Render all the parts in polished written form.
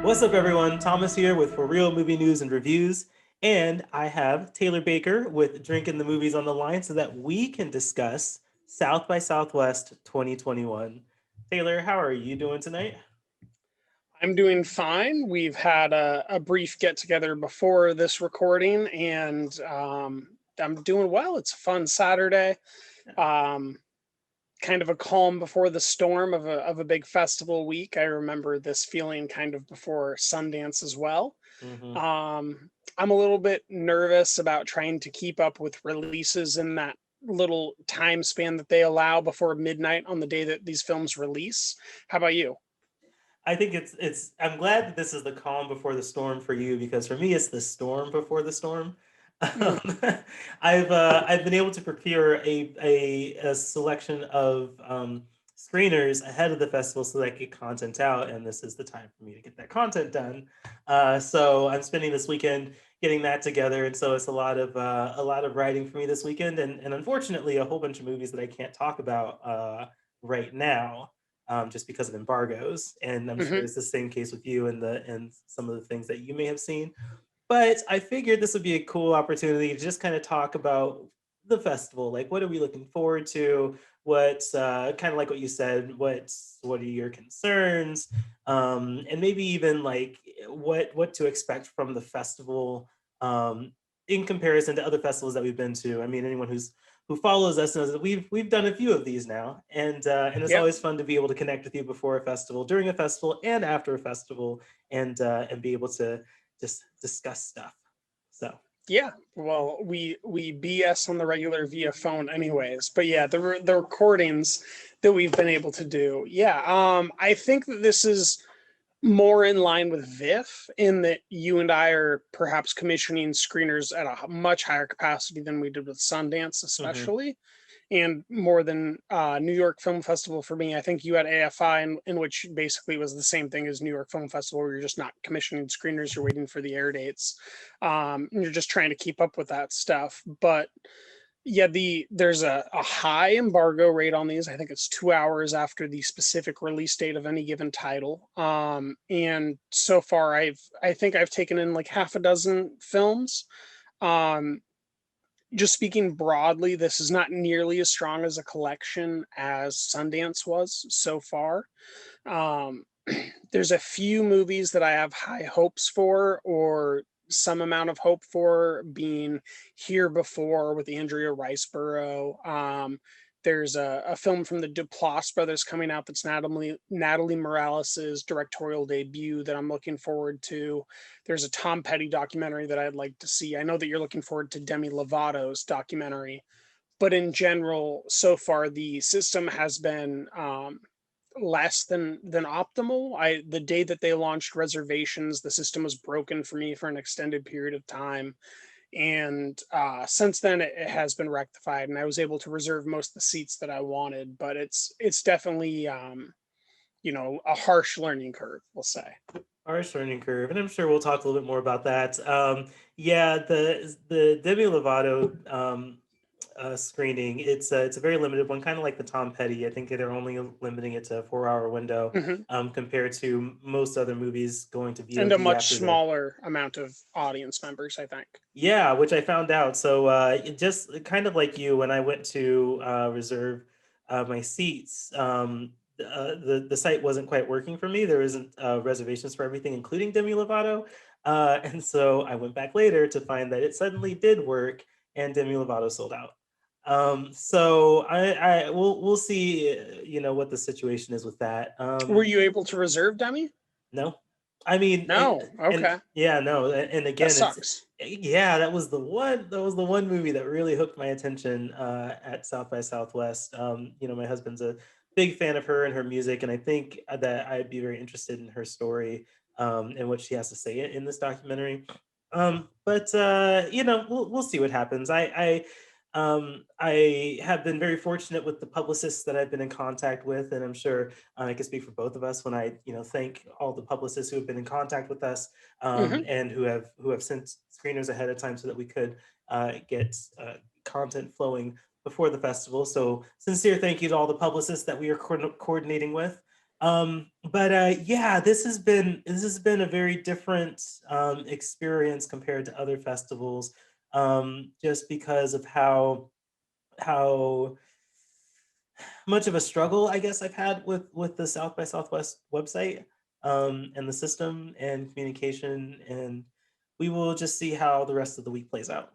What's up, everyone? Thomas here with ForReel Movie News and Reviews, and I have Taylor Baker with Drinking the Movies on the line so that we can discuss South by Southwest 2021. Taylor, how are you doing tonight? I'm doing fine. We've had a brief get together before this recording, and I'm doing well. It's a fun Saturday. Um, Kind of a calm before the storm of a big festival week. I remember this feeling kind of before Sundance as well. Hmm. I'm a little bit nervous about trying to keep up with releases in that little time span that they allow before midnight on the day that these films release. How about you? I think it's. I'm glad that this is the calm before the storm for you because for me it's the storm before the storm. Um, Mm. I've been able to procure a selection of screeners ahead of the festival so that I get content out, and this is the time for me to get that content done. So I'm spending this weekend getting that together, and so it's a lot of writing for me this weekend, and unfortunately a whole bunch of movies that I can't talk about right now just because of embargoes. And I'm sure Hmm. it's the same case with you and some of the things that you may have seen. But I figured this would be a cool opportunity to just kind of talk about the festival. Like, what are we looking forward to? What's kind of like what you said? What are your concerns? And maybe even like what to expect from the festival in comparison to other festivals that we've been to. I mean, anyone who follows us knows that we've done a few of these now, and it's Yep. always fun to be able to connect with you before a festival, during a festival, and after a festival, and be able to just discuss stuff. So Yeah, well, we BS on the regular via phone anyways. But yeah, the recordings that we've been able to do. Yeah, I think that this is more in line with VIF in that you and I are perhaps commissioning screeners at a much higher capacity than we did with Sundance, mhm. especially, and more than New York Film Festival for me. I think you had AFI, in which basically was the same thing as New York Film Festival, where you're just not commissioning screeners, you're waiting for the air dates, and you're just trying to keep up with that stuff. But yeah, there's a high embargo rate on these. I think it's 2 hours after the specific release date of any given title. And so far, I think I've taken in like half a dozen films. Um, just speaking broadly, this is not nearly as strong as a collection as Sundance was so far. Um, there's a few movies that I have high hopes for, or some amount of hope for, being Here Before with Andrea Riceborough. There's a film from the Duplass brothers coming out that's Natalie Morales's directorial debut that I'm looking forward to. There's a Tom Petty documentary that I'd like to see. I know that you're looking forward to Demi Lovato's documentary, but in general, so far the system has been less than optimal. The day that they launched reservations, the system was broken for me for an extended period of time, and since then it has been rectified, and I was able to reserve most of the seats that I wanted. But it's definitely a harsh learning curve, we'll say. Harsh learning curve, and I'm sure we'll talk a little bit more about that. Yeah, the Demi Lovato screening, it's a very limited one, kind of like the Tom Petty. I think they're only limiting it to a 4 hour window Hmm. compared to most other movies going to And a VOD much after the. smaller amount of audience members, I think. Yeah, which I found out. So it just kind of like you, when I went to reserve my seats, the site wasn't quite working for me. There isn't reservations for everything, including Demi Lovato, and so I went back later to find that it suddenly did work, and Demi Lovato sold out. So we'll see, what the situation is with that. Were you able to reserve, Demi? No, I mean, No. and Okay. yeah, no, and That again, sucks. yeah, that was the one movie that really hooked my attention at South by Southwest. My husband's a big fan of her and her music, and I think that I'd be very interested in her story and what she has to say in this documentary. But we'll see what happens. I have been very fortunate with the publicists that I've been in contact with, and I'm sure I can speak for both of us when I, thank all the publicists who have been in contact with us Hmm. and who have sent screeners ahead of time so that we could get content flowing before the festival. So sincere thank you to all the publicists that we are coordinating with. Yeah, this has been a very different experience compared to other festivals, just because of how much of a struggle I guess I've had with the South by Southwest website, and the system and communication, and we will just see how the rest of the week plays out.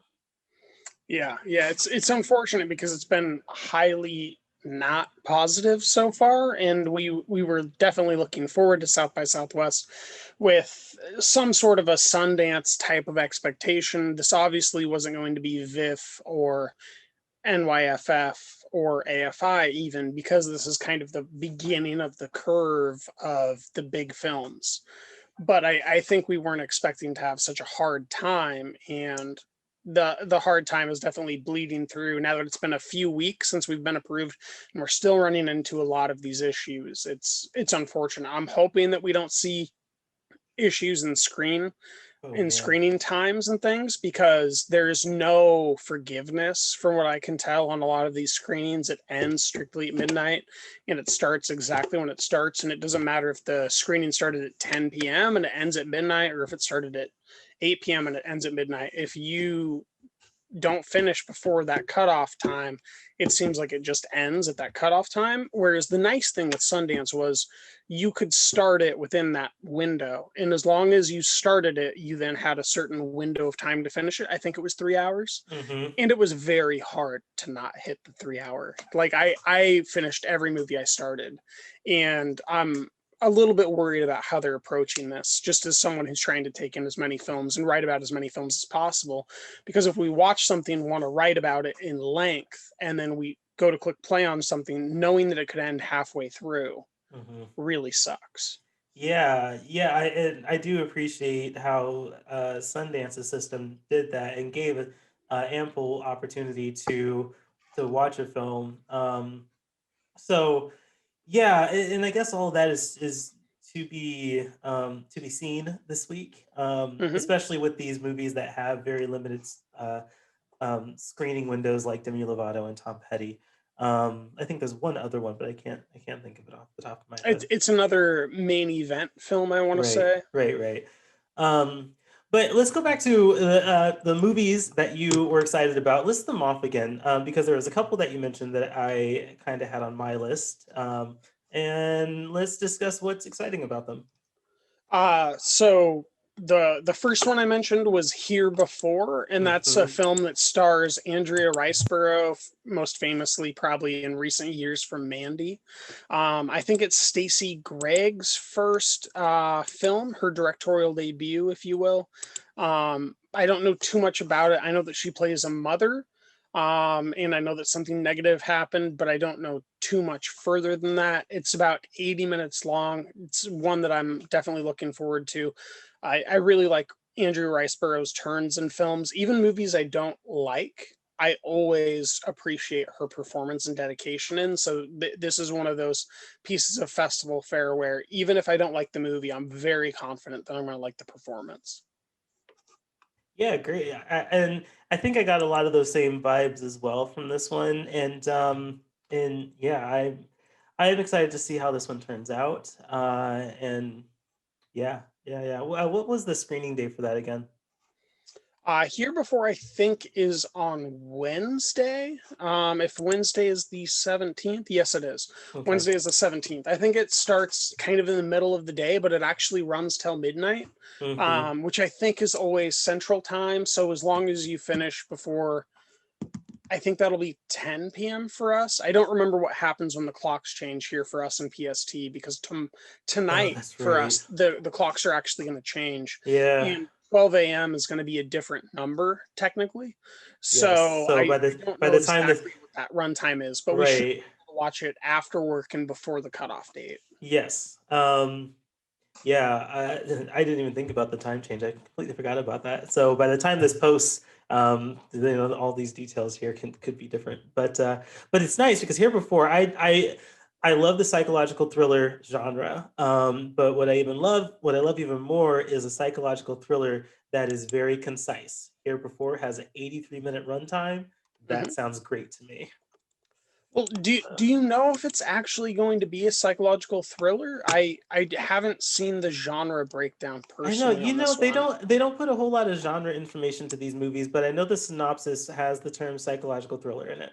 Yeah, yeah, it's unfortunate because it's been highly not positive so far, and we were definitely looking forward to South by Southwest with some sort of a Sundance type of expectation. This obviously wasn't going to be VIFF or NYFF or AFI even, because this is kind of the beginning of the curve of the big films. But I think we weren't expecting to have such a hard time, and the hard time is definitely bleeding through now that it's been a few weeks since we've been approved, and we're still running into a lot of these issues. It's unfortunate. I'm hoping that we don't see issues Oh in yeah. screening times and things, because there's no forgiveness from what I can tell on a lot of these screenings. It ends strictly at midnight and it starts exactly when it starts. And it doesn't matter if the screening started at 10 p.m. and it ends at midnight, or if it started at 8 p.m. and it ends at midnight. If you don't finish before that cutoff time, it seems like it just ends at that cutoff time. Whereas the nice thing with Sundance was you could start it within that window. And as long as you started it, you then had a certain window of time to finish it. I think it was 3 hours. Hmm. And it was very hard to not hit the 3 hour. Like I finished every movie I started. And I'm a little bit worried about how they're approaching this, just as someone who's trying to take in as many films and write about as many films as possible. Because if we watch something, want to write about it in length, and then we go to click play on something, knowing that it could end halfway through, Hmm. really sucks. Yeah, yeah, I do appreciate how Sundance's system did that and gave ample opportunity to watch a film. So yeah, and I guess all of that is to be seen this week, Hmm. especially with these movies that have very limited screening windows, like Demi Lovato and Tom Petty. I think there's one other one, but I can't think of it off the top of my head. It's another main event film, I want to Right, say. right, right. Um, but let's go back to the movies that you were excited about. List them off again, because there was a couple that you mentioned that I kind of had on my list. And let's discuss what's exciting about them. So the first one I mentioned was Here Before, and that's a Hmm. film that stars Andrea Riceborough, most famously probably in recent years from Mandy. I think it's Stacey Gregg's first film, her directorial debut, if you will. I don't know too much about it. I know that she plays a mother. And I know that something negative happened, but I don't know too much further than that. It's about 80 minutes long. It's one that I'm definitely looking forward to. I really like Andrew Riceborough's turns in films, even movies I don't like. I always appreciate her performance and dedication in. So this is one of those pieces of festival fare where even if I don't like the movie, I'm very confident that I'm going to like the performance. Yeah, great. And I think I got a lot of those same vibes as well from this one. And yeah, I'm excited to see how this one turns out. And yeah, yeah, yeah. What was the screening day for that again? Here Before, I think, is on Wednesday. If Wednesday is the 17th, yes, it is. Okay. Wednesday is the 17th. I think it starts kind of in the middle of the day, but it actually runs till midnight, Mm-hmm. which I think is always Central Time. So as long as you finish before, I think that'll be 10 p.m. for us. I don't remember what happens when the clocks change here for us in PST, because Oh, tonight that's for right. us, the clocks are actually going to change. Yeah. And 12 a.m. is going to be a different number technically. Yes. So So I don't by know the time this exactly what that runtime is, but we should right. be able to watch it after work and before the cutoff date. Yes. Yeah, I didn't even think about the time change. I completely forgot about that. So by the time this posts, all these details here could be different. But it's nice because here before I love the psychological thriller genre. But what I love even more is a psychological thriller that is very concise. Here before has an 83-minute runtime. That Mhm. sounds great to me. Well, do you know if it's actually going to be a psychological thriller? I haven't seen the genre breakdown I know, personally on this they one. don't put a whole lot of genre information to these movies, but I know the synopsis has the term psychological thriller in it.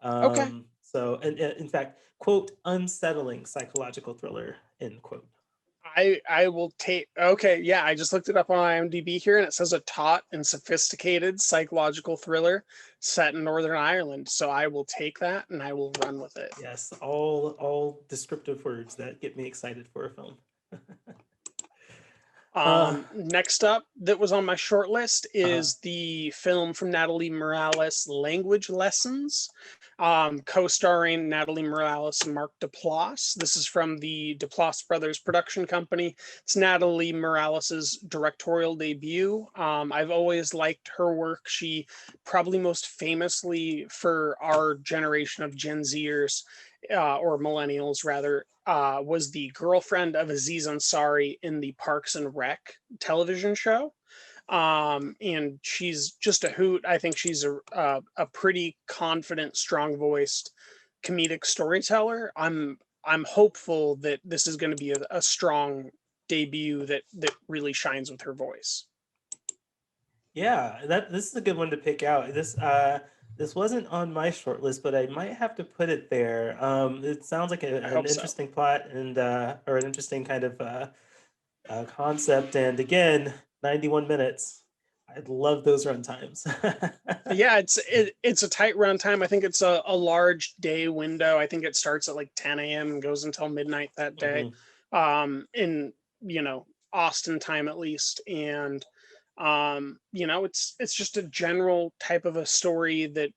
Okay. So, and in fact, quote, unsettling psychological thriller, end quote. I will take. Okay, yeah, I just looked it up on IMDb here, and it says a taut and sophisticated psychological thriller set in Northern Ireland. So I will take that and I will run with it. Yes, all descriptive words that get me excited for a film. uh, Next up, that was on my short list uh, is the film from Natalie Morales, Language Lessons, co-starring Natalie Morales and Mark Duplass. This is from the Duplass Brothers production company. It's Natalie Morales's directorial debut. I've always liked her work. She probably most famously for our generation of Gen Zers, or millennials rather, was the girlfriend of Aziz Ansari in the Parks and Rec television show. And she's just a hoot. I think she's a pretty confident, strong-voiced comedic storyteller. I'm hopeful that this is going to be a strong debut that really shines with her voice. yeah, this is a good one to pick out. This wasn't on my short list, but I might have to put it there. It sounds like I an hope so. interesting plot and or an interesting kind of concept. And again, 91 minutes. I'd love those run times. Yeah, it's a tight runtime. I think it's a large day window. I think it starts at like 10 a.m. and goes until midnight that day, Mhm. in Austin time at least. And it's just a general type of a story that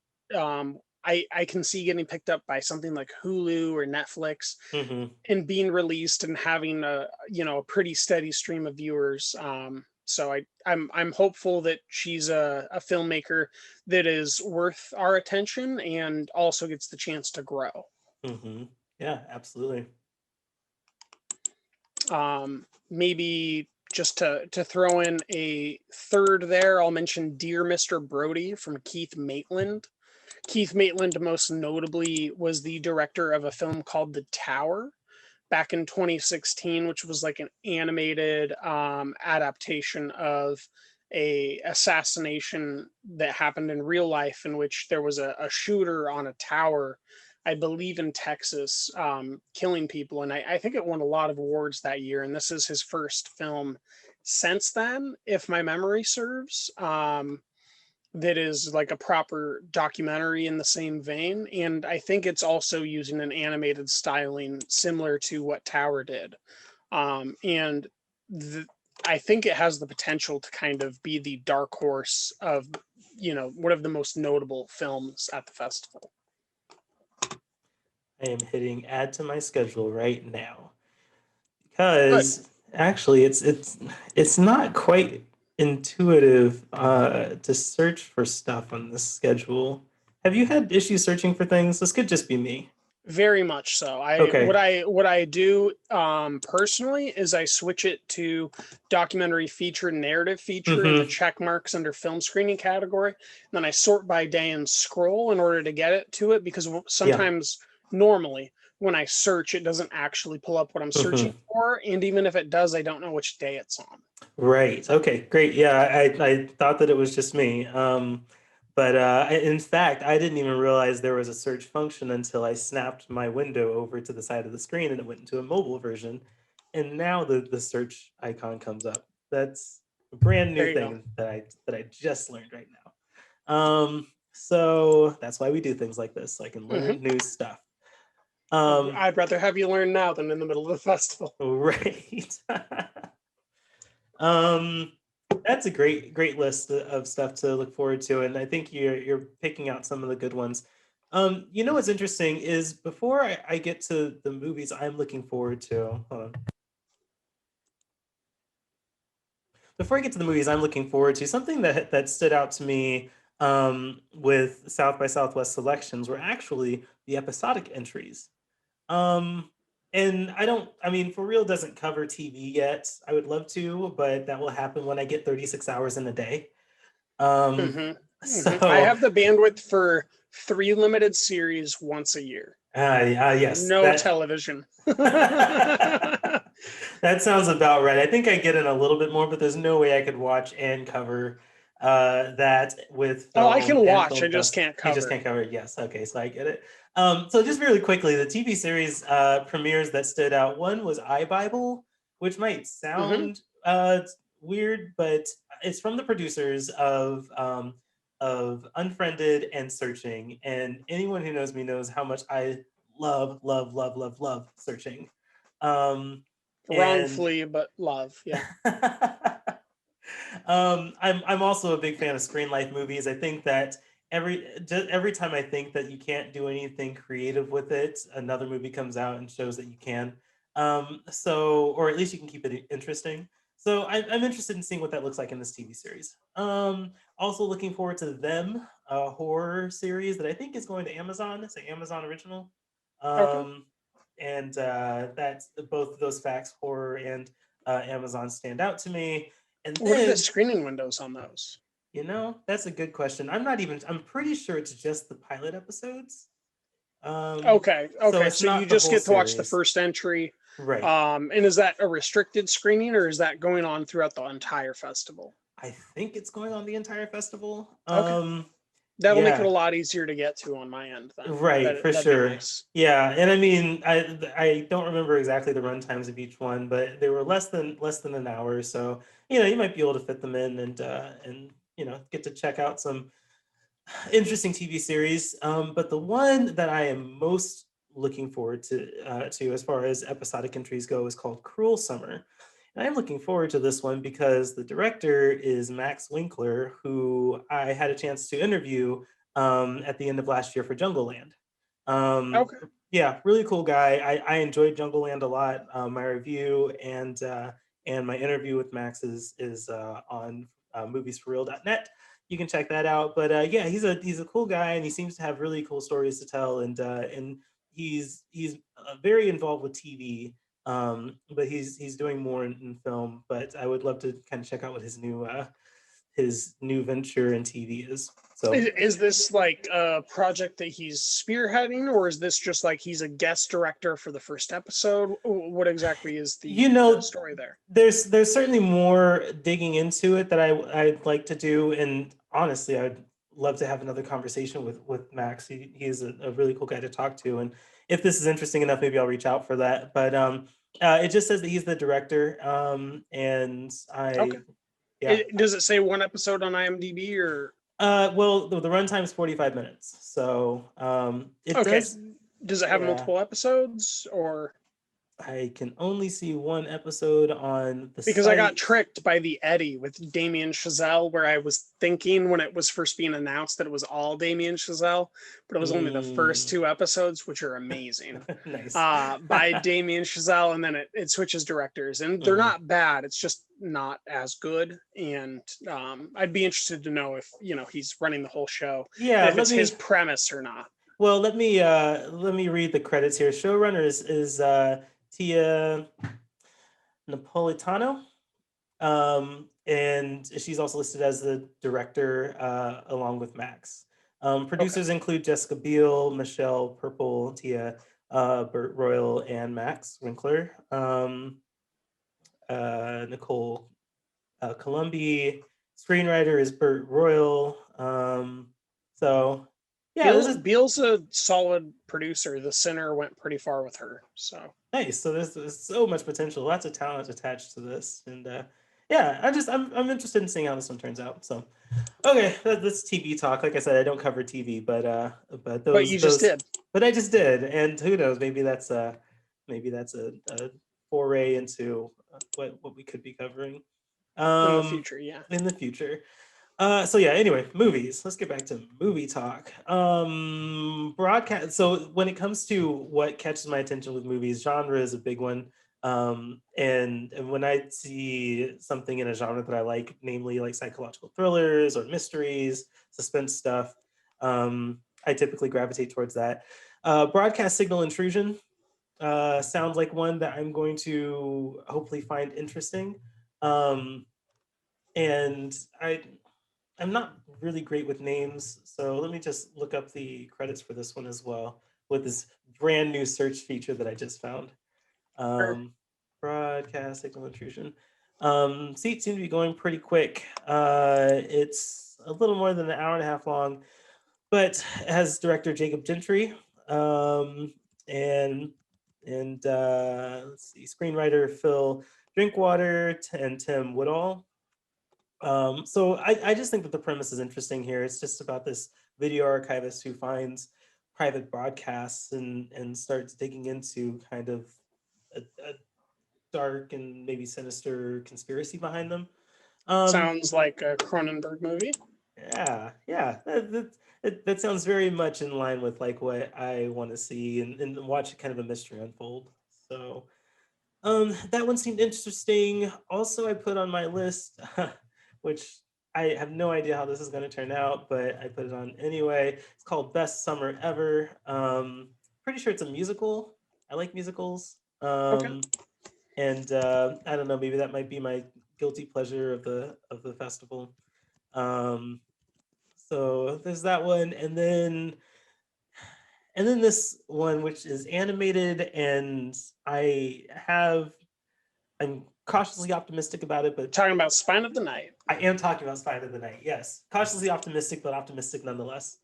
I can see getting picked up by something like Hulu or Netflix Mhm. and being released and having a pretty steady stream of viewers. So I'm hopeful that she's a filmmaker that is worth our attention and also gets the chance to grow. Mhm. Yeah, absolutely. Maybe just to throw in a third there, I'll mention Dear Mr. Brody from Keith Maitland. Keith Maitland most notably was the director of a film called The Tower back in 2016, which was like an animated adaptation of a assassination that happened in real life, in which there was a shooter on a tower, I believe in Texas, killing people. And I think it won a lot of awards that year. And this is his first film since then, if my memory serves. That is like a proper documentary in the same vein. And I think it's also using an animated styling similar to what Tower did. And the, I think it has the potential to kind of be the dark horse of, one of the most notable films at the festival. I am hitting add to my schedule right now Good. because actually it's not quite intuitive to search for stuff on this schedule. Have you had issues searching for things? This could just be me. Very much so. I what Okay. I what I do personally is I switch it to documentary feature, narrative feature in the Mm-hmm. check marks under film screening category. And then I sort by day and scroll in order to get it to it, because Yeah. sometimes normally when I search it doesn't actually pull up what I'm searching Mm-hmm. for, and even if it does, I don't know which day it's on. Right. Okay. Great. Yeah, I thought that it was just me. But in fact, I didn't even realize there was a search function until I snapped my window over to the side of the screen and it went into a mobile version. And now the search icon comes up. That's a brand new There you go. thing that I just learned right now. So that's why we do things like this, so I can Hmm. learn new stuff. Um, I'd rather have you learn now than in the middle of the festival. right. Um, that's a great list of stuff to look forward to, and I think you're picking out some of the good ones. What's interesting is before I get to the movies I'm looking forward to. Hold on. Before I get to the movies I'm looking forward to, something that stood out to me with South by Southwest selections were actually the episodic entries. Um, and I mean, For Real doesn't cover TV yet. I would love to, but that will happen when I get 36 hours in a day. Um, Hmm. Hmm. I so have the bandwidth for 3 limited series once a year. Yes, No that television. that sounds about right. I think I get in a little bit more, but there's no way I could watch and cover that with Oh, I can film and watch. I film just fest. can't You just cover. can't cover it. Yes. Okay, so I get it. So just really quickly, the TV series premieres that stood out. One was iBible, which might Hmm. sound weird, but it's from the producers of Unfriended and Searching. And anyone who knows me knows how much I love, love, love, love, love Searching. Um, and Wrongfully, but love. Yeah. I'm also a big fan of screen life movies. I think that every time I think that you can't do anything creative with it, another movie comes out and shows that you can. So, or at least you can keep it interesting. So I'm interested in seeing what that looks like in this TV series. Also looking forward to Them, a horror series that I think is going to Amazon. It's an Amazon original. Okay. Um, and that's both of those facts, horror and Amazon, stand out to me. And What are the then, screening windows on those? that's a good question. I'm pretty sure it's just the pilot episodes. Okay. So Okay. it's So you not the just whole get to watch the series. first entry. Right. And is that a restricted screening or is that going on throughout the entire festival? I think it's going on the entire festival. Okay. That'll make it Yeah, a lot easier to get to on my end then. right, for That'd be sure. nice. Yeah, and I mean, I don't remember exactly the run times of each one, but they were less than an hour, so you might be able to fit them in and get to check out some interesting TV series. But the one that I am most looking forward to as far as episodic entries go is called Cruel Summer. And I'm looking forward to this one because the director is Max Winkler, who I had a chance to interview at the end of last year for Jungle Land. Um, Okay. yeah, really cool guy. I enjoyed Jungle Land a lot. My review and my interview with Max is on moviesforreal.net. You can check that out. But yeah, he's a cool guy, and he seems to have really cool stories to tell. And he's very involved with TV, but he's doing more in film. But I would love to kind of check out what his new venture in TV is. So Is this like a project that he's spearheading, or is this just like he's a guest director for the first episode? What exactly is you the know, story there? there's certainly more digging into it that I'd like to do, and honestly, I'd love to have another conversation with Max. He's a really cool guy to talk to, and if this is interesting enough, maybe I'll reach out for that. But it just says that he's the director, and Okay. yeah. Does it say one episode on IMDb or Well, the runtime is 45 minutes, so it okay? does. Does it have Yeah, multiple episodes or I can only see one episode on the because I got site. tricked by the Eddie with Damien Chazelle, where I was thinking when it was first being announced that it was all Damien Chazelle, but it was only the first Mm, 2 episodes, which are amazing, nice. by Damien Chazelle, and then it switches directors, and they're Mhm. not bad. It's just not as good, and I'd be interested to know if he's running the whole show and Yeah, if it's his premise or not. let me read the credits here. Showrunner is Tia Napolitano. And she's also listed as the director along with Max. Okay. Producers include Jessica Biel, Michelle Purple, Tia, Burt Royal, and Max Winkler. Nicole Columbi. Screenwriter is Burt Royal. So, yeah, this is Beale's a solid producer. The Sinner went pretty far with her, so. nice. So there's so much potential, lots of talent attached to this, and yeah, I'm interested in seeing how this one turns out. So okay, that's TV talk. Like I said, I don't cover TV, but But those you just those did but I just did, and who knows? Maybe that's a foray into what we could be covering in the um future, yeah. in the future. So yeah, anyway, movies. Let's get back to movie talk. Broadcast. So when it comes to what catches my attention with movies, genre is a big one. And when I see something in a genre that I like, namely like psychological thrillers or mysteries, suspense stuff, I typically gravitate towards that. Broadcast signal intrusion sounds like one that I'm going to hopefully find interesting. Um, and I'm not really great with names, so let me just look up the credits for this one as well with this brand new search feature that I just found. Sure. Um, Broadcast signal intrusion. Seats seem to be going pretty quick. It's a little more than an hour and a half long, but it has director Jacob Gentry, um, and let's see, screenwriter Phil Drinkwater and Tim Woodall. So I just think that the premise is interesting here. It's just about this video archivist who finds private broadcasts and starts digging into kind of a dark and maybe sinister conspiracy behind them. Um, Sounds like a Cronenberg movie. yeah, that sounds very much in line with like what I want to see and watch kind of a mystery unfold. So that one seemed interesting. Also, I put on my list, which I have no idea how this is going to turn out, but I put it on anyway. It's called Best Summer Ever. Pretty sure it's a musical. I like musicals. Okay. And I don't know, maybe that might be my guilty pleasure of the festival. Um, so there's that one, and then this one which is animated, and I'm cautiously optimistic about it, but Talking about Spine of the Night. I am talking about Spine of the Night. Yes, cautiously optimistic, but optimistic nonetheless.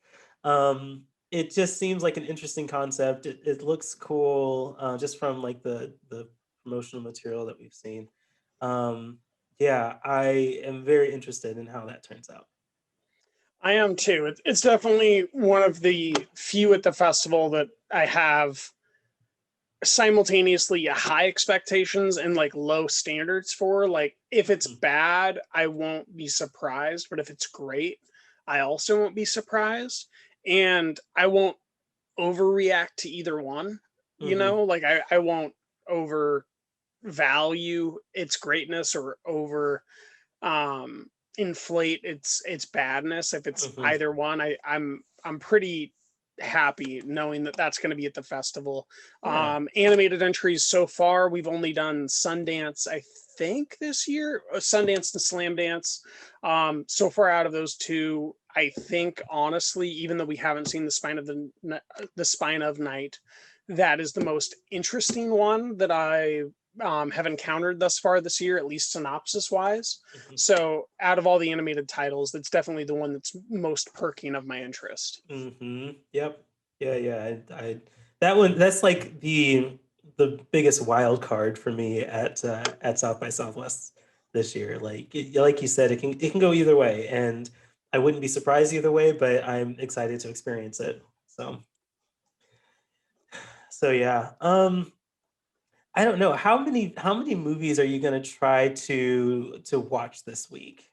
It just seems like an interesting concept. It looks cool, just from like the promotional material that we've seen. Um, yeah, I am very interested in how that turns out. I am too. It's definitely one of the few at the festival that I have simultaneously high expectations and like low standards for. Like, if it's Mhm, bad, I won't be surprised, but if it's great, I also won't be surprised. And I won't overreact to either one. mhm, Like I won't overvalue its greatness or over um inflate its badness. If it's mhm. either one, I'm pretty happy knowing that that's going to be at the festival. Yeah. Animated entries so far, we've only done Sundance, I think, this year, Sundance and Slam Dance. So far out of those two, I think honestly, even though we haven't seen the Spine of Night, that is the most interesting one that I have encountered thus far this year, at least synopsis wise. Mhm, So, out of all the animated titles, that's definitely the one that's most perking of my interest. mhm. Yep. Yeah, yeah. That one, that's like the biggest wild card for me at South by Southwest this year. Like you said, it can go either way, and I wouldn't be surprised either way, but I'm excited to experience it. So yeah. I don't know how many movies are you gonna try to watch this week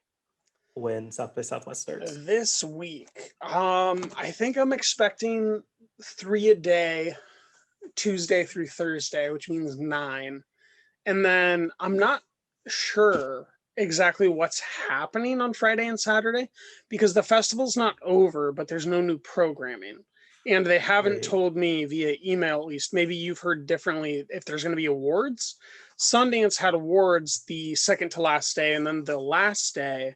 when South by Southwest starts? This week, I think I'm expecting 3 a day, Tuesday through Thursday, which means nine. And then I'm not sure exactly what's happening on Friday and Saturday because the festival's not over, but there's no new programming. And they haven't Right. told me via email, at least. Maybe you've heard differently if there's going to be awards. Sundance had awards the second to last day, and then the last day,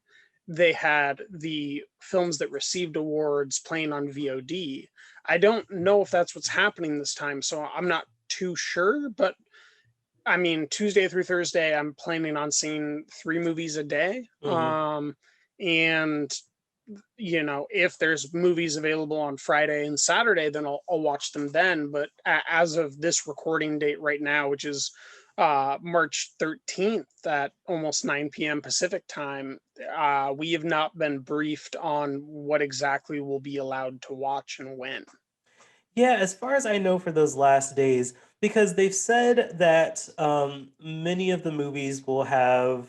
they had the films that received awards playing on VOD. I don't know if that's what's happening this time, so I'm not too sure, but I mean, Tuesday through Thursday, I'm planning on seeing 3 movies a day. Hmm. And if there's movies available on Friday and Saturday, then I'll watch them then. But as of this recording date right now, which is March 13th at almost 9 p.m. Pacific time, we have not been briefed on what exactly we'll be allowed to watch and when. Yeah, as far as I know for those last days, because they've said that many of the movies will have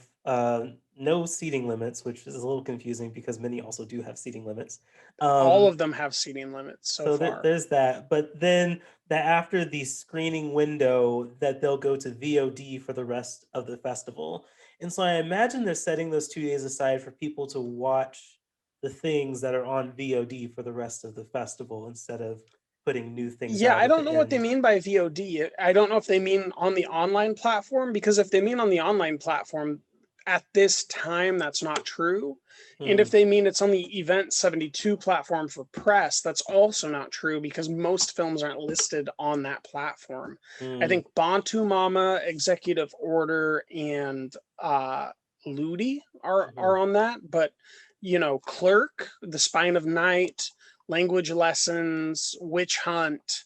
no seating limits, which is a little confusing because many also do have seating limits. All Um, of them have seating limits so so far. there's that. But then that after the screening window, that they'll go to VOD for the rest of the festival. And so I imagine they're setting those 2 days aside for people to watch the things that are on VOD for the rest of the festival instead of putting new things Yeah, out I at don't the know what they end. mean by VOD. I don't know if they mean on the online platform, because if they mean on the online platform, at this time, that's not true. And if Mm, they mean it's on the Event 72 platform for press, that's also not true because most films aren't listed on that platform. I mm, think Bantu Mama, Executive Order, and Ludi are mhm, on that, but Clerk, The Spine of Night, Language Lessons, Witch Hunt,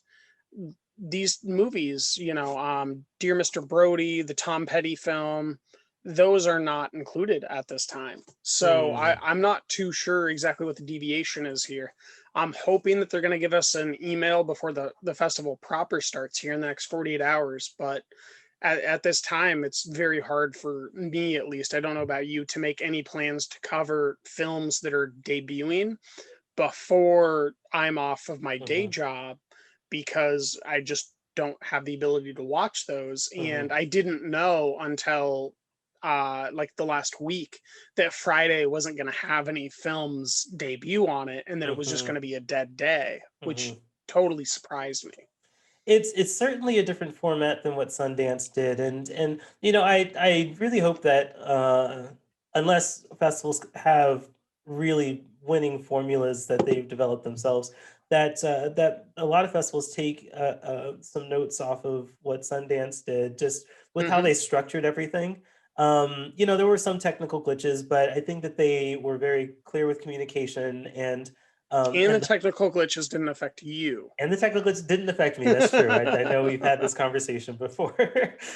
these movies, Dear Mr. Brody, the Tom Petty film, those are not included at this time. So mm, I'm not too sure exactly what the deviation is here. I'm hoping that they're going to give us an email before the festival proper starts here in the next 48 hours. But at this time, it's very hard for me, at least. I don't know about you, to make any plans to cover films that are debuting before I'm off of my day mhm, job because I just don't have the ability to watch those. mhm, And I didn't know until like the last week that Friday wasn't going to have any films debut on it and that it was just going mhm, to be a dead day, which mhm. totally surprised me. It's certainly a different format than what Sundance did, and I really hope that unless festivals have really winning formulas that they've developed themselves, that a lot of festivals take some notes off of what Sundance did, just with how Hmm. they structured everything. There were some technical glitches, but I think that they were very clear with communication And the and technical glitches didn't affect you. and the technical glitch didn't affect me. That's true. I know we've had this conversation before.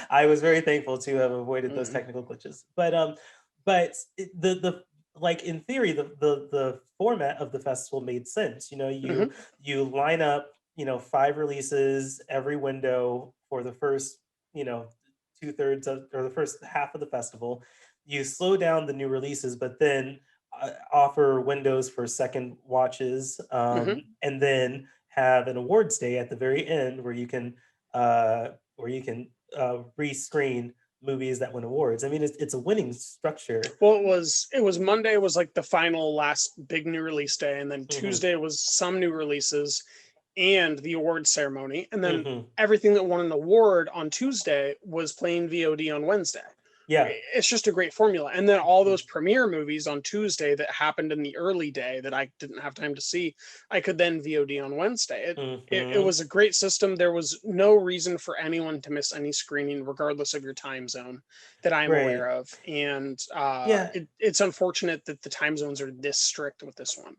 I was very thankful to have avoided those Mhm. technical glitches. But the like in theory, the format of the festival made sense. Mhm. You line up, 5 releases every window for the first, you know, 2/3 of or the first half of the festival. You slow down the new releases, but then offer windows for second watches, Mhm. and then have an awards day at the very end where you can rescreen movies that win awards. I mean, it's a winning structure. Well, it was Monday was like the final last big new release day, and then Hmm. Tuesday was some new releases and the award ceremony, and then Hmm. everything that won an award on Tuesday was playing VOD on Wednesday. Yeah. It's just a great formula. And then all Mhm. those premiere movies on Tuesday that happened in the early day that I didn't have time to see, I could then VOD on Wednesday. It Mhm. was a great system. There was no reason for anyone to miss any screening, regardless of your time zone, that I'm aware Right. of. And Yeah. it's unfortunate that the time zones are this strict with this one.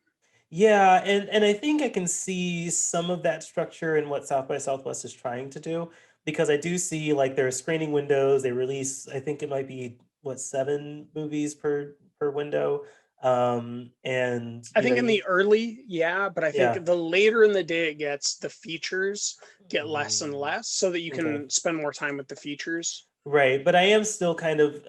Yeah, and I think I can see some of that structure in what South by Southwest is trying to do, because I do see like there are screening windows. They release, I think it might be what, 7 movies per window. And I think in the early, yeah, but I yeah. think the later in the day it gets, the features get less and Mm, less so that you okay. can spend more time with the features. Right, but I am still kind of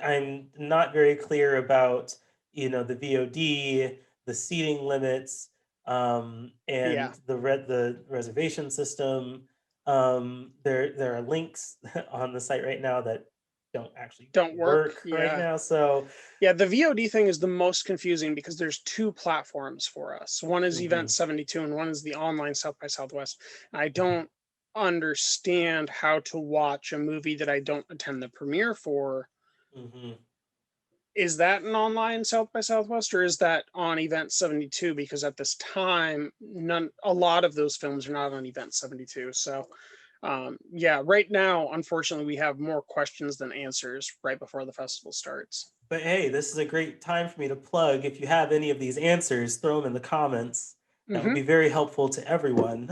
I'm not very clear about, the VOD, the seating limits, Yeah, and the reservation system. There are links on the site right now that don't actually don't work. work right Yeah. now. So, Yeah, the VOD thing is the most confusing because there's two platforms for us. One is Event mhm, 72 and one is the online South by Southwest. I don't understand how to watch a movie that I don't attend the premiere for. mhm. Is that an online South by Southwest or is that on Event 72? Because at this time, a lot of those films are not on Event 72. So, yeah, right now, unfortunately, we have more questions than answers right before the festival starts. But hey, this is a great time for me to plug. If you have any of these answers, throw them in the comments. That would Hmm. be very helpful to everyone.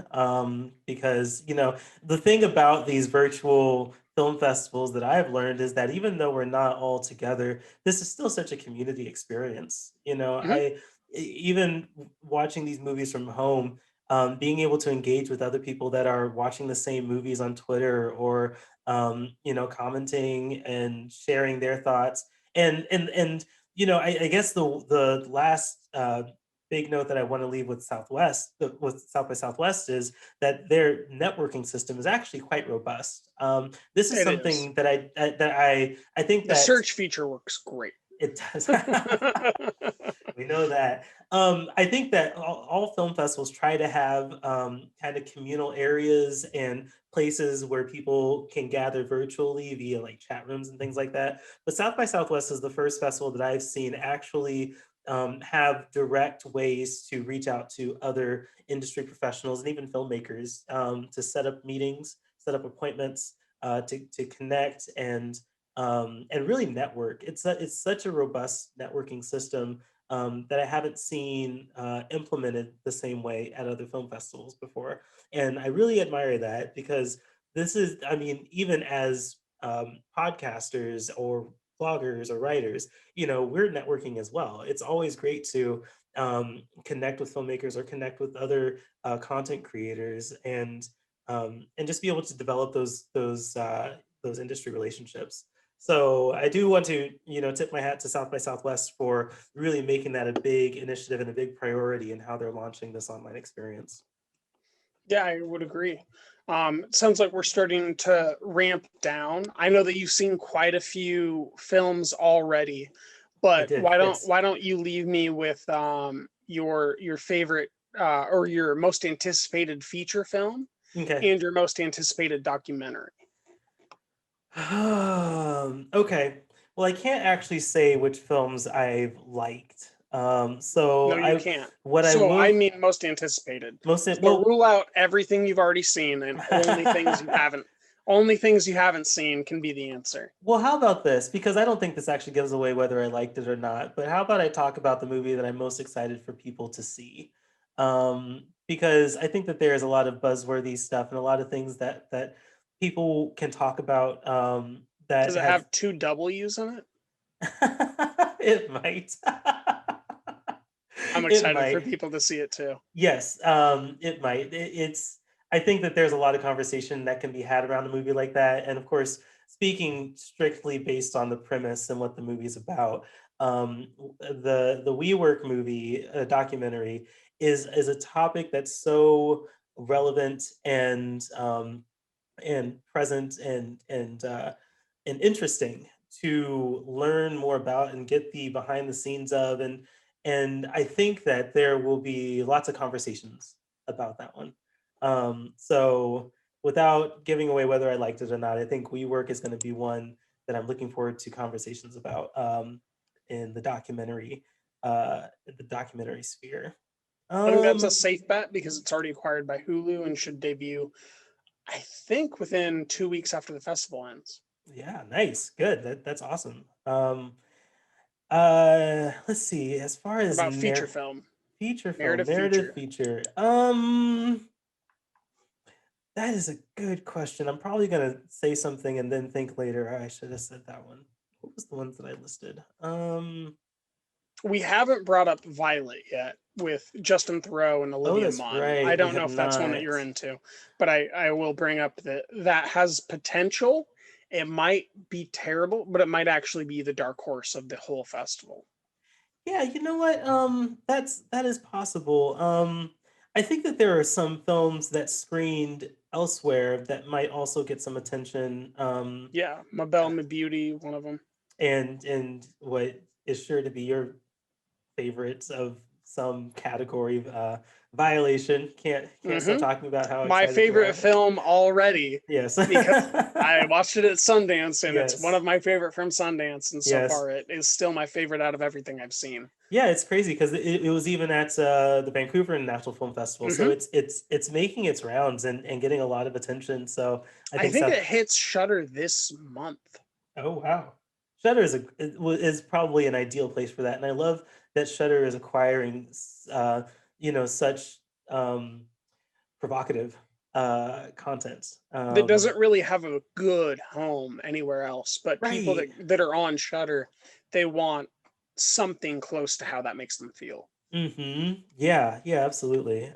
Because, the thing about these virtual film festivals that I've learned is that even though we're not all together, this is still such a community experience. Hmm. Even watching these movies from home, being able to engage with other people that are watching the same movies on Twitter or, commenting and sharing their thoughts and I guess the last big note that I want to leave with with South by Southwest is that their networking system is actually quite robust. This is It is. something that I think The that search feature works great. it does. We know that. I think that all film festivals try to have kind of communal areas and places where people can gather virtually via like chat rooms and things like that. But South by Southwest is the first festival that I've seen actually have direct ways to reach out to other industry professionals and even filmmakers to set up meetings, set up appointments, to connect and really network. It's such a robust networking system that I haven't seen implemented the same way at other film festivals before, and I really admire that because this is, I mean, even as podcasters or bloggers or writers, we're networking as well. It's always great to connect with filmmakers or connect with other content creators and just be able to develop those industry relationships. So I do want to, tip my hat to South by Southwest for really making that a big initiative and a big priority in how they're launching this online experience. Yeah, I would agree. It sounds like we're starting to ramp down. I know that you've seen quite a few films already, I but did, yes. why don't you leave me with your favorite or your most anticipated feature film Okay. and your most anticipated documentary? Okay. Well, I can't actually say which films I've liked. So No, you I, can't. what I So I will mean most anticipated. So well, rule out everything you've already seen and only things you haven't. Only things you haven't seen can be the answer. well, how about this? Because I don't think this actually gives away whether I liked it or not. But how about I talk about the movie that I'm most excited for people to see? Because I think that there is a lot of buzzworthy stuff and a lot of things that people can talk about Does that it have have two W's in it? it might. I'm It excited for might. people to see it too. Yes, it might. It's. I think that there's a lot of conversation that can be had around a movie like that, and of course, speaking strictly based on the premise and what the movie's about, the WeWork movie documentary is a topic that's so relevant and present and interesting to learn more about and get the behind the scenes of and I think that there will be lots of conversations about that one. So without giving away whether I liked it or not, I think WeWork is going to be one that I'm looking forward to conversations about in the documentary sphere. I think that's a Um, safe bet because it's already acquired by Hulu and should debut, I think, within 2 weeks after the festival ends. yeah, nice, good. That's awesome. Let's see. As far What as about feature film? feature film, Narrative narrative feature. feature, that is a good question. I'm probably gonna say something and then think later. "Oh, I should have said that one. What was the ones that I listed? We haven't brought up Violet yet with Justin Theroux and Oh, Olivia that's Munn. I right. We don't have know if that's one that not. you're into, but I will bring up that that has potential. It might be terrible, but it might actually be the dark horse of the whole festival. Yeah, you know what? That is possible. I think that there are some films that screened elsewhere that might also get some attention. Yeah, My Belle, Uh, My Beauty, one of them. and what is sure to be your favorites of some category violation. Can't stop Hmm. talking about how My excited you favorite are. film already Yes. because I watched it at Sundance and it's one Yes. of my favorite from Sundance. And so Yes. far, it is still my favorite out of everything I've seen. Yeah, it's crazy because it was even at the Vancouver International Film Festival, so Hmm. it's making its rounds and getting a lot of attention. So I I think think South. it hits Shutter this month. Oh wow, Shutter is probably an ideal place for that, and I love that Shutter is acquiring such um, provocative content. That doesn't really have a good home anywhere else, but people Right. that are on Shutter, they want something close to how that makes them feel. Yeah, yeah, absolutely.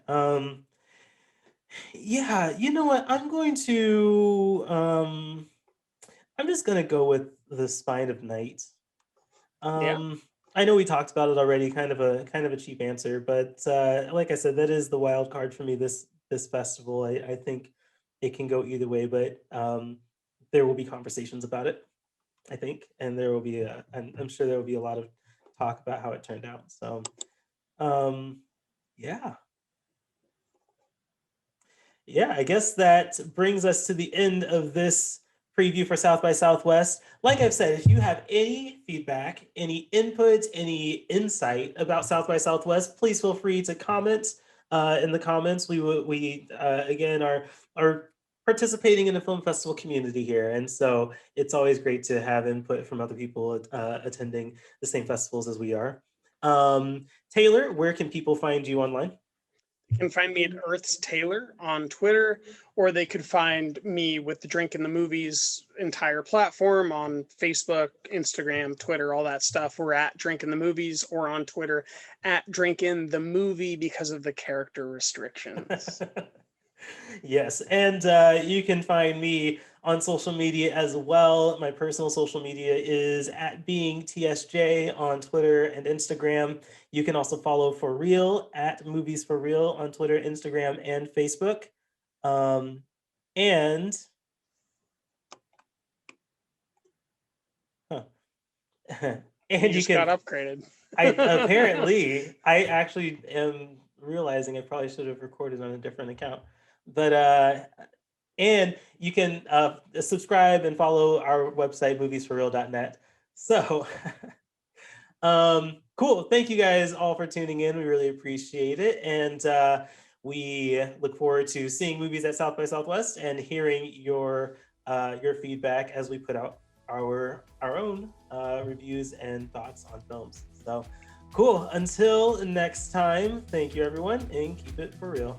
Yeah, you know what? I'm just gonna go with the Spine of Night. Yeah. Um, I know we talked about it already, kind of a cheap answer, but like I said, that is the wild card for me this festival. I think it can go either way, but there will be conversations about it, I think, and I'm sure there will be a lot of talk about how it turned out. So, um, yeah. Yeah, I guess that brings us to the end of this preview for South by Southwest. Like I've said, if you have any feedback, any input, any insight about South by Southwest, please feel free to comment in the comments. We again are participating in the film festival community here, and so it's always great to have input from other people attending the same festivals as we are. Taylor, where can people find you online? You can find me at Earth's Taylor on Twitter, or they could find me with the Drink in the Movies entire platform on Facebook, Instagram, Twitter, all that stuff. We're at Drink in the Movies, or on Twitter at Drink in the Movie because of the character restrictions. Yes, and you can find me on social media as well. My personal social media is at being TSJ on Twitter and Instagram. You can also follow ForReel at Movies for Real on Twitter, Instagram, and Facebook. Um, and huh. You and you just got can upgraded. I actually am realizing I probably should have recorded on a different account. But and you can subscribe and follow our website, moviesforreal.net. So cool. Thank you guys all for tuning in. We really appreciate it. And we look forward to seeing movies at South by Southwest and hearing your feedback as we put out our own reviews and thoughts on films. So cool. Until next time, thank you everyone, and keep it for real.